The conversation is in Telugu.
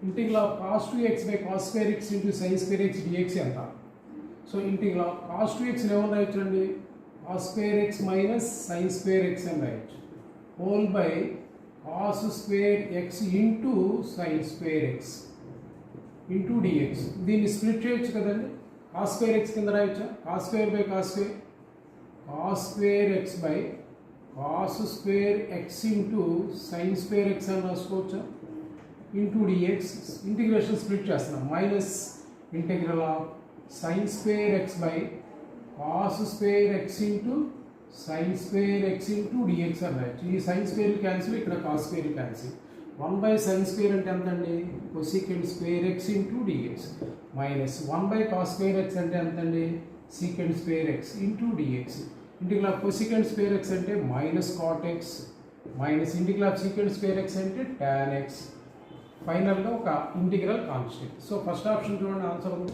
Integral of cos 2x by cos square x into sin square x dx ఎంత? So integral of cos 2x ఏమని రాయొచ్చు అండి? cos square x minus sin square x అని రాయొచ్చు. Whole by cos square x into sin square x into dx. దీన్ని స్ప్లిట్ చేయొచ్చు కదండి. cos square x కింద రాయొచ్చా? cos square by cos square x by cos square x into sin square x అని రాసుకోవచ్చా? Into dx. ఇంటిగ్రేషన్ స్ప్లిట్ చేస్తున్నాం. Minus integral of sin square x by cos square x into sin square x into dx అని రాయొచ్చు. ఈ sin square క్యాన్సిల్, ఇక్కడ cos square cancel. 1 by sin square అంటే ఎంత అండి? cosecant square x into dx minus 1 by cos square x అంటే ఎంత అండి? secant square x into dx. Integral of cosecant square x అంటే minus cot x minus integral of secant square x అంటే tan x. ఫైనల్గా ఒక integral constant. So first option చూడండి ఆన్సర్ ఉంది.